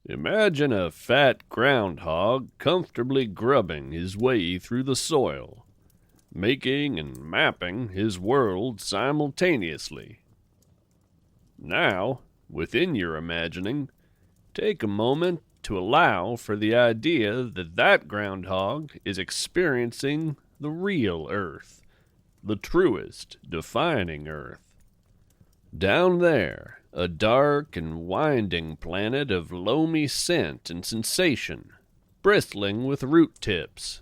Imagine a fat groundhog comfortably grubbing his way through the soil, making and mapping his world simultaneously. Now, within your imagining, take a moment to allow for the idea that that groundhog is experiencing the real Earth, the truest, defining Earth. Down there, a dark and winding planet of loamy scent and sensation, bristling with root tips.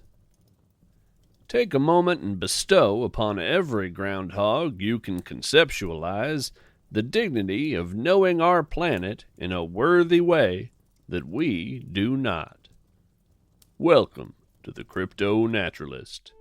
Take a moment and bestow upon every groundhog you can conceptualize the dignity of knowing our planet in a worthy way that we do not. Welcome to the CryptoNaturalist.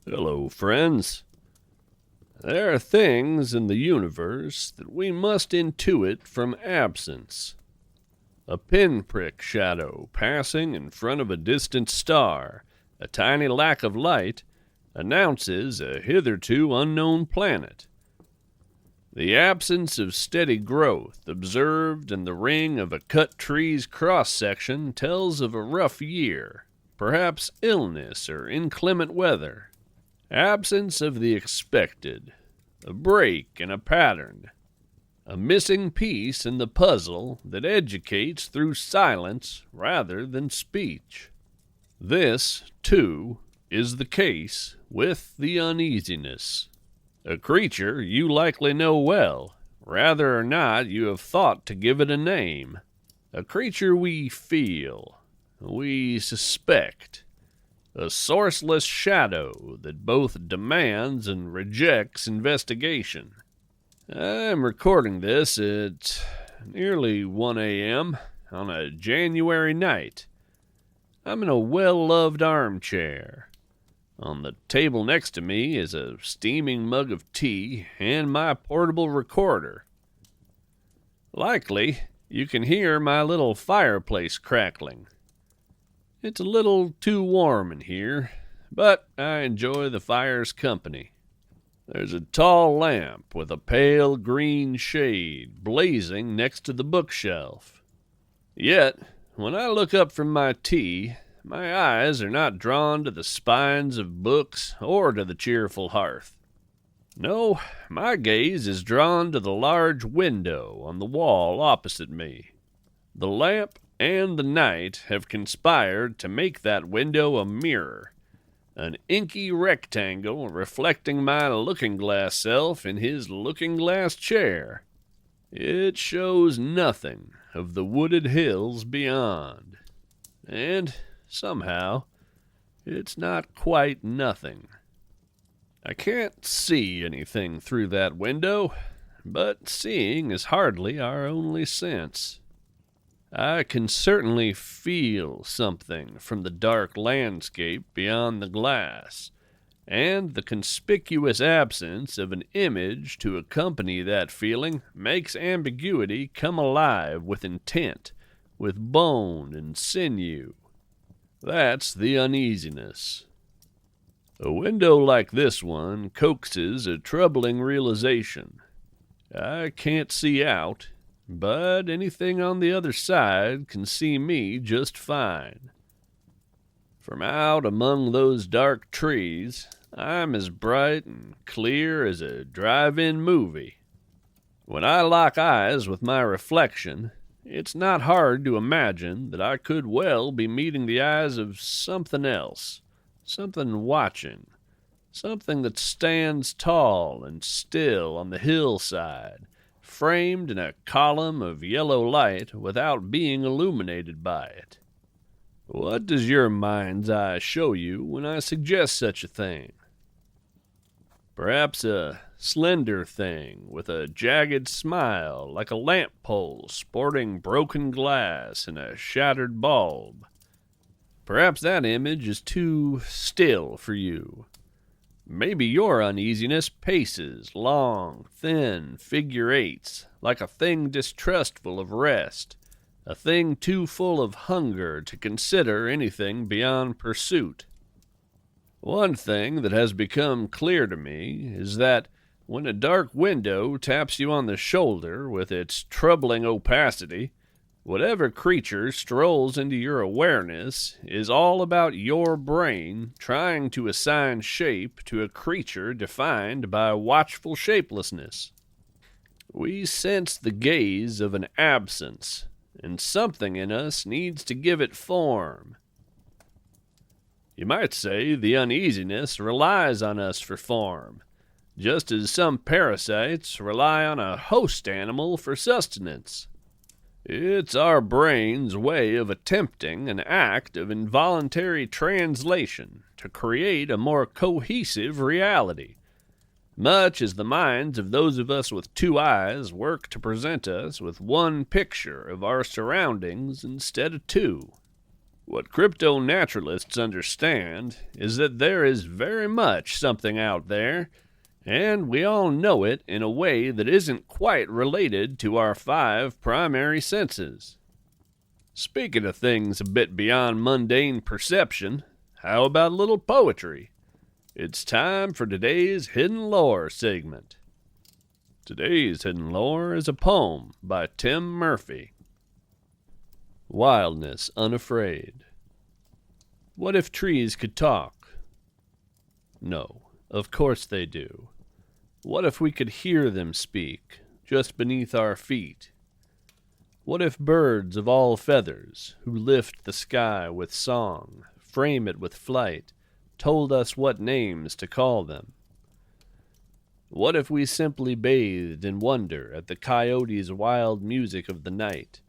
Hello, friends. There are things in the universe that we must intuit from absence. A pinprick shadow passing in front of a distant star, a tiny lack of light, announces a hitherto unknown planet. The absence of steady growth observed in the ring of a cut tree's cross-section tells of a rough year, perhaps illness or inclement weather. Absence of the expected, a break in a pattern, a missing piece in the puzzle that educates through silence rather than speech. This, too, is the case with the uneasiness, a creature you likely know well, rather or not you have thought to give it a name, a creature we feel, we suspect, a sourceless shadow that both demands and rejects investigation. I'm recording this at nearly 1 a.m. on a January night. I'm in a well-loved armchair. On the table next to me is a steaming mug of tea and my portable recorder. Likely, you can hear my little fireplace crackling. It's a little too warm in here, but I enjoy the fire's company. There's a tall lamp with a pale green shade blazing next to the bookshelf. Yet, when I look up from my tea, my eyes are not drawn to the spines of books or to the cheerful hearth. No, my gaze is drawn to the large window on the wall opposite me. The lamp and the night have conspired to make that window a mirror, an inky rectangle reflecting my looking-glass self in his looking-glass chair. It shows nothing of the wooded hills beyond, and somehow it's not quite nothing. I can't see anything through that window, but seeing is hardly our only sense. I can certainly feel something from the dark landscape beyond the glass, and the conspicuous absence of an image to accompany that feeling makes ambiguity come alive with intent, with bone and sinew. That's the uneasiness. A window like this one coaxes a troubling realization. I can't see out, but anything on the other side can see me just fine. From out among those dark trees, I'm as bright and clear as a drive-in movie. When I lock eyes with my reflection, it's not hard to imagine that I could well be meeting the eyes of something else, something watching, something that stands tall and still on the hillside, framed in a column of yellow light without being illuminated by it. What does your mind's eye show you when I suggest such a thing? Perhaps a slender thing with a jagged smile like a lamp pole sporting broken glass and a shattered bulb. Perhaps that image is too still for you. Maybe your uneasiness paces long, thin figure eights like a thing distrustful of rest, a thing too full of hunger to consider anything beyond pursuit. One thing that has become clear to me is that when a dark window taps you on the shoulder with its troubling opacity, whatever creature strolls into your awareness is all about your brain trying to assign shape to a creature defined by watchful shapelessness. We sense the gaze of an absence, and something in us needs to give it form. You might say the uneasiness relies on us for form, just as some parasites rely on a host animal for sustenance. It's our brain's way of attempting an act of involuntary translation to create a more cohesive reality, much as the minds of those of us with two eyes work to present us with one picture of our surroundings instead of two. What CryptoNaturalists understand is that there is very much something out there, and we all know it in a way that isn't quite related to our 5 primary senses. Speaking of things a bit beyond mundane perception, how about a little poetry? It's time for today's Hidden Lore segment. Today's Hidden Lore is a poem by Tim Murphy. Wildness Unafraid. What if trees could talk? No, of course they do. What if we could hear them speak, just beneath our feet? What if birds of all feathers, who lift the sky with song, frame it with flight, told us what names to call them? What if we simply bathed in wonder at the coyote's wild music of the night,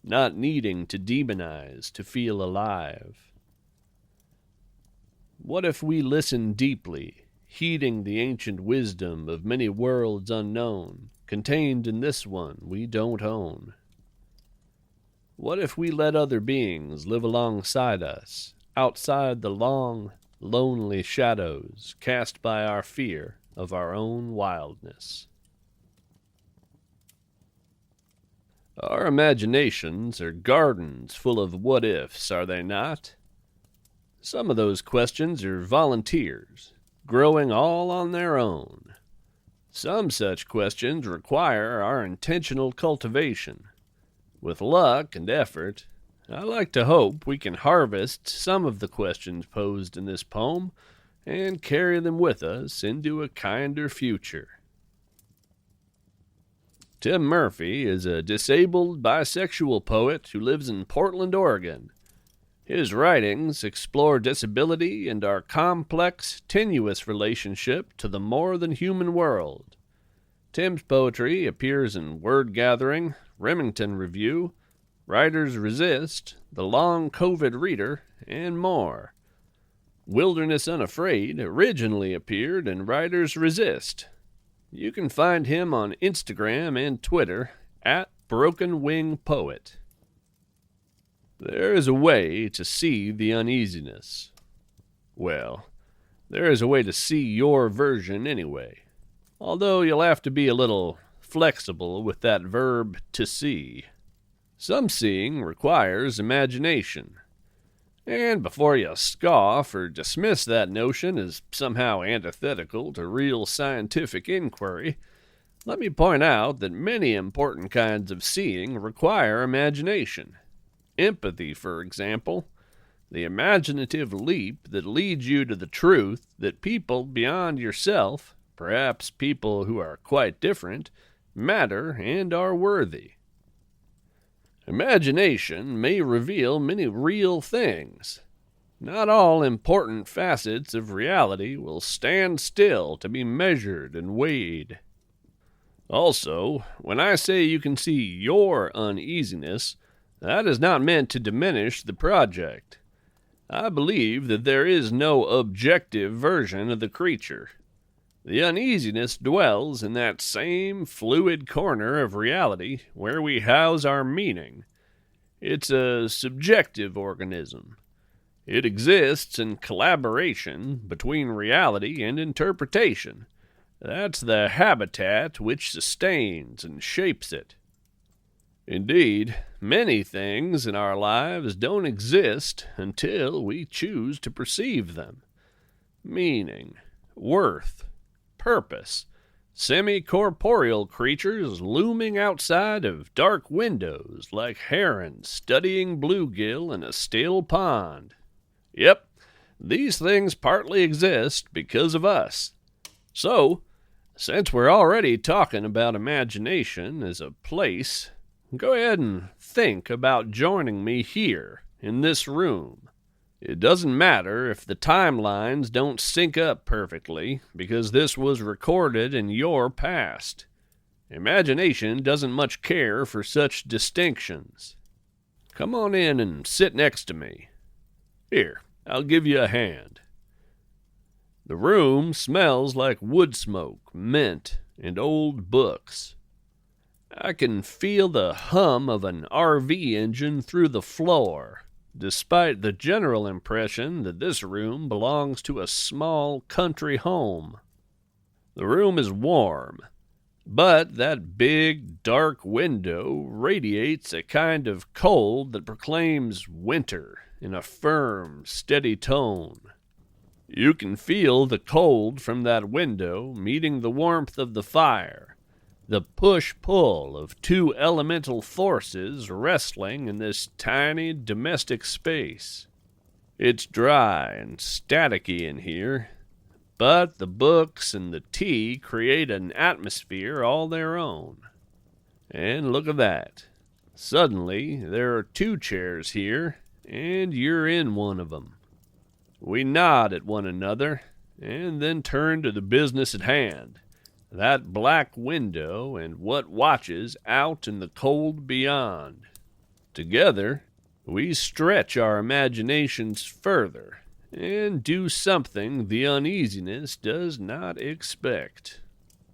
not needing to demonize to feel alive? What if we listened deeply, heeding the ancient wisdom of many worlds unknown, contained in this one we don't own? What if we let other beings live alongside us, outside the long, lonely shadows cast by our fear of our own wildness? Our imaginations are gardens full of what-ifs, are they not? Some of those questions are volunteers, growing all on their own. Some such questions require our intentional cultivation. With luck and effort, I like to hope we can harvest some of the questions posed in this poem and carry them with us into a kinder future. Tim Murphy is a disabled bisexual poet who lives in Portland, Oregon. His writings explore disability and our complex, tenuous relationship to the more-than-human world. Tim's poetry appears in Word Gathering, Remington Review, Writers Resist, The Long COVID Reader, and more. Wilderness Unafraid originally appeared in Writers Resist. You can find him on Instagram and Twitter at Broken Wing Poet. There is a way to see the uneasiness. Well, there is a way to see your version anyway, although you'll have to be a little flexible with that verb to see. Some seeing requires imagination. And before you scoff or dismiss that notion as somehow antithetical to real scientific inquiry, let me point out that many important kinds of seeing require imagination. Empathy, for example, the imaginative leap that leads you to the truth that people beyond yourself, perhaps people who are quite different, matter and are worthy. Imagination may reveal many real things. Not all important facets of reality will stand still to be measured and weighed. Also, when I say you can see your uneasiness, that is not meant to diminish the project. I believe that there is no objective version of the creature. The uneasiness dwells in that same fluid corner of reality where we house our meaning. It's a subjective organism. It exists in collaboration between reality and interpretation. That's the habitat which sustains and shapes it. Indeed, many things in our lives don't exist until we choose to perceive them. Meaning, worth, purpose, semi-corporeal creatures looming outside of dark windows like herons studying bluegill in a still pond. Yep, these things partly exist because of us. So, since we're already talking about imagination as a place, go ahead and think about joining me here in this room. It doesn't matter if the timelines don't sync up perfectly, because this was recorded in your past. Imagination doesn't much care for such distinctions. Come on in and sit next to me. Here, I'll give you a hand. The room smells like wood smoke, mint, and old books. I can feel the hum of an RV engine through the floor, despite the general impression that this room belongs to a small country home. The room is warm, but that big, dark window radiates a kind of cold that proclaims winter in a firm, steady tone. You can feel the cold from that window meeting the warmth of the fire, the push-pull of two elemental forces wrestling in this tiny domestic space. It's dry and staticky in here, but the books and the tea create an atmosphere all their own. And look at that. Suddenly, there are 2 chairs here, and you're in one of them. We nod at one another, and then turn to the business at hand. That black window and what watches out in the cold beyond. Together, we stretch our imaginations further and do something the uneasiness does not expect.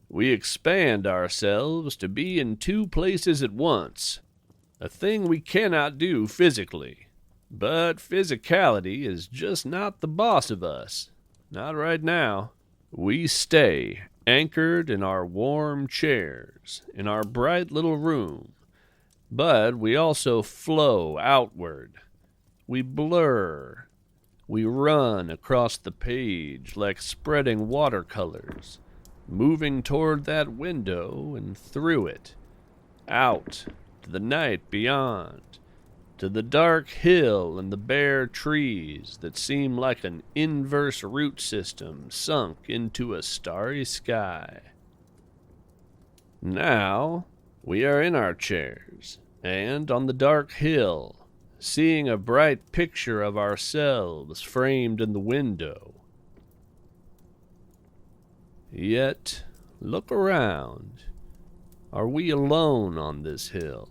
We expand ourselves to be in 2 places at once, a thing we cannot do physically. But physicality is just not the boss of us. Not right now. We stay anchored in our warm chairs, in our bright little room. But we also flow outward. We blur. We run across the page like spreading watercolors, moving toward that window and through it, out to the night beyond, to the dark hill and the bare trees that seem like an inverse root system sunk into a starry sky. Now we are in our chairs, and on the dark hill, seeing a bright picture of ourselves framed in the window. Yet, look around. Are we alone on this hill?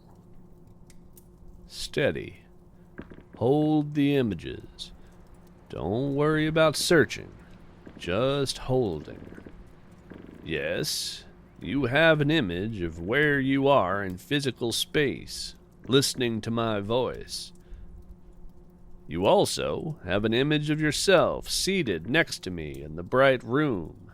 Steady. Hold the images. Don't worry about searching. Just holding. Yes, you have an image of where you are in physical space, listening to my voice. You also have an image of yourself seated next to me in the bright room.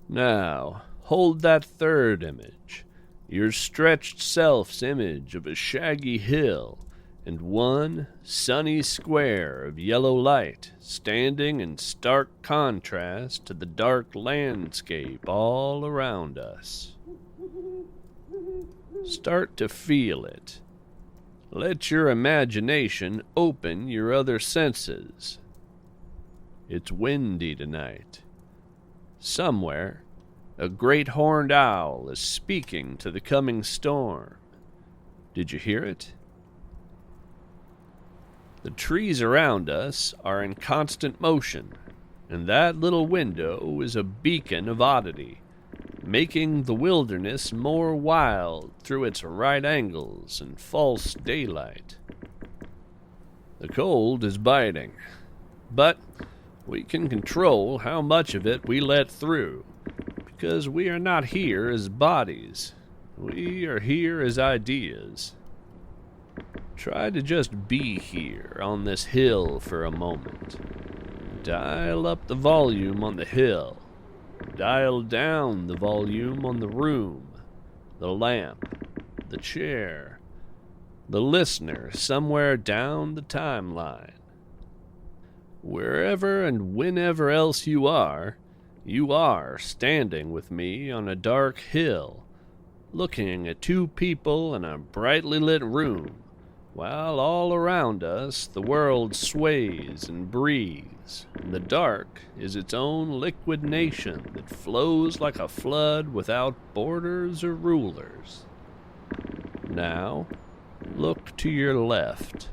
Now, hold that third image, your stretched self's image of a shaggy hill and one sunny square of yellow light standing in stark contrast to the dark landscape all around us. Start to feel it. Let your imagination open your other senses. It's windy tonight. Somewhere, a great horned owl is speaking to the coming storm. Did you hear it? The trees around us are in constant motion, and that little window is a beacon of oddity, making the wilderness more wild through its right angles and false daylight. The cold is biting, but We can control how much of it we let through, because we are not here as bodies. We are here as ideas. Try to just be here on this hill for a moment. Dial up the volume on the hill. Dial down the volume on the room, the lamp, the chair, the listener somewhere down the timeline. Wherever and whenever else you are standing with me on a dark hill, looking at two people in a brightly lit room, while all around us the world sways and breathes, and the dark is its own liquid nation that flows like a flood without borders or rulers. Now, look to your left.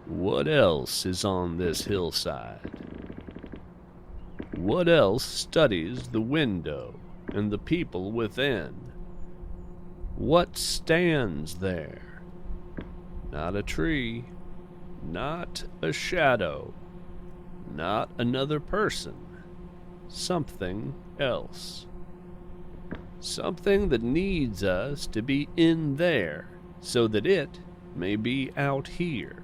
What else is on this hillside? What else studies the window and the people within? What stands there? Not a tree, not a shadow, not another person. Something else. Something that needs us to be in there so that it may be out here.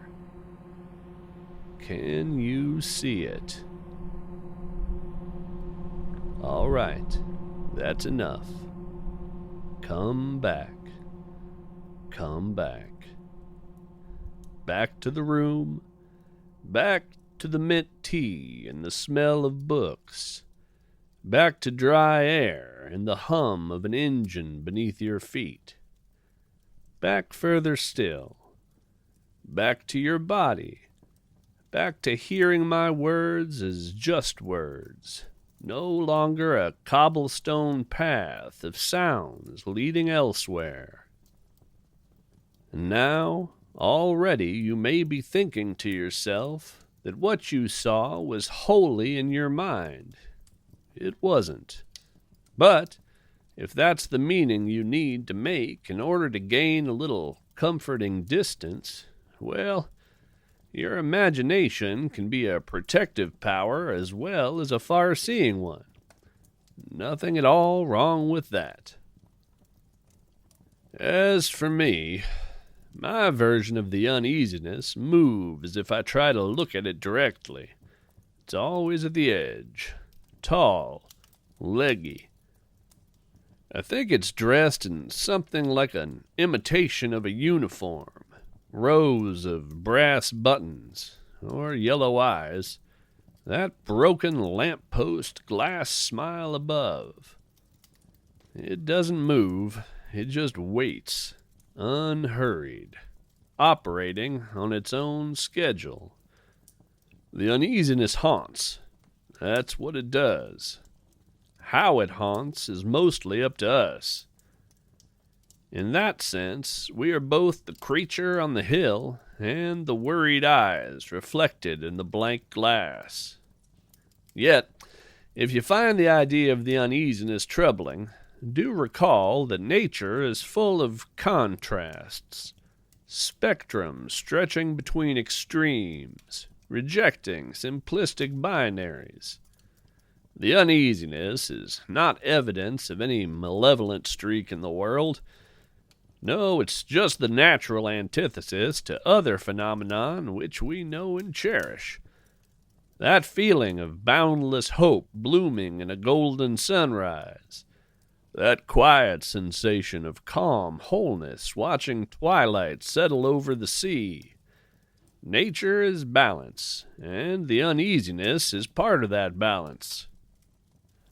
Can you see it? All right, that's enough. Come back. Come back. Back to the room, back to the mint tea and the smell of books, back to dry air and the hum of an engine beneath your feet. Back further still, back to your body, back to hearing my words as just words, no longer a cobblestone path of sounds leading elsewhere. And now, already you may be thinking to yourself that what you saw was wholly in your mind. It wasn't. But if that's the meaning you need to make in order to gain a little comforting distance, well, your imagination can be a protective power as well as a far-seeing one. Nothing at all wrong with that. As for me, my version of the uneasiness moves as if I try to look at it directly. It's always at the edge, tall, leggy. I think it's dressed in something like an imitation of a uniform, rows of brass buttons, or yellow eyes, that broken lamppost glass smile above. It doesn't move, it just waits. Unhurried, operating on its own schedule. The uneasiness haunts. That's what it does. How it haunts is mostly up to us. In that sense, we are both the creature on the hill and the worried eyes reflected in the blank glass. Yet, if you find the idea of the uneasiness troubling, do recall that nature is full of contrasts, spectrums stretching between extremes, rejecting simplistic binaries. The uneasiness is not evidence of any malevolent streak in the world. No, it's just the natural antithesis to other phenomenon which we know and cherish. That feeling of boundless hope blooming in a golden sunrise. That quiet sensation of calm wholeness watching twilight settle over the sea. Nature is balance, and the uneasiness is part of that balance.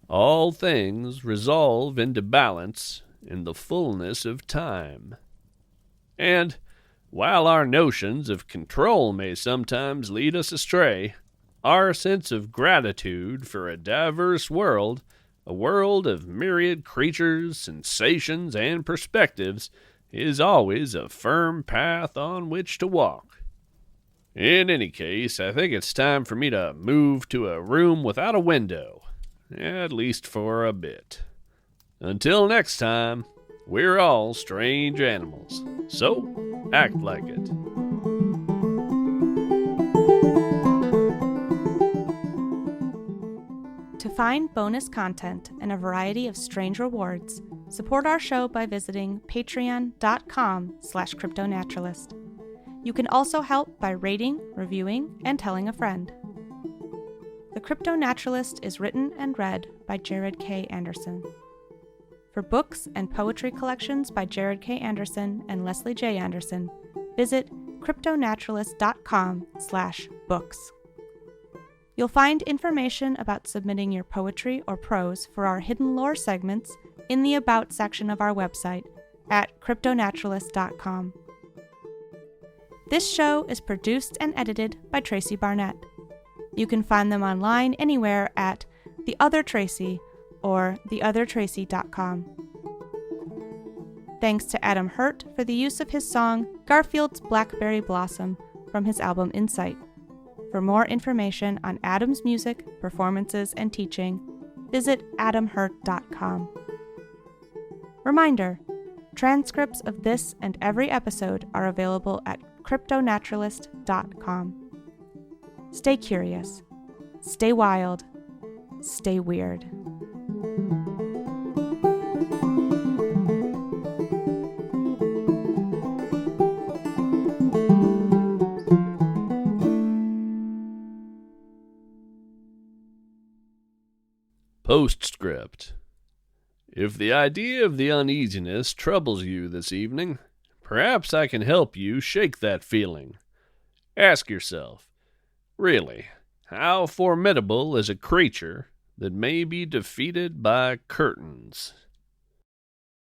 All things resolve into balance in the fullness of time. And, while our notions of control may sometimes lead us astray, our sense of gratitude for a diverse world, a world of myriad creatures, sensations, and perspectives, is always a firm path on which to walk. In any case, I think it's time for me to move to a room without a window, at least for a bit. Until next time, we're all strange animals, so act like it. To find bonus content and a variety of strange rewards, support our show by visiting patreon.com/CryptoNaturalist. You can also help by rating, reviewing, and telling a friend. The CryptoNaturalist is written and read by Jarod K. Anderson. For books and poetry collections by Jarod K. Anderson and Leslie J. Anderson, visit CryptoNaturalist.com/books. You'll find information about submitting your poetry or prose for our Hidden Lore segments in the About section of our website at CryptoNaturalist.com. This show is produced and edited by Tracy Barnett. You can find them online anywhere at TheOtherTracy or TheOtherTracy.com. Thanks to Adam Hurt for the use of his song Garfield's Blackberry Blossom from his album Insight. For more information on Adam's music, performances, and teaching, visit adamhurt.com. Reminder, transcripts of this and every episode are available at CryptoNaturalist.com. Stay curious, stay wild, stay weird. Postscript. If the idea of the uneasiness troubles you this evening, perhaps I can help you shake that feeling. Ask yourself, really, how formidable is a creature that may be defeated by curtains?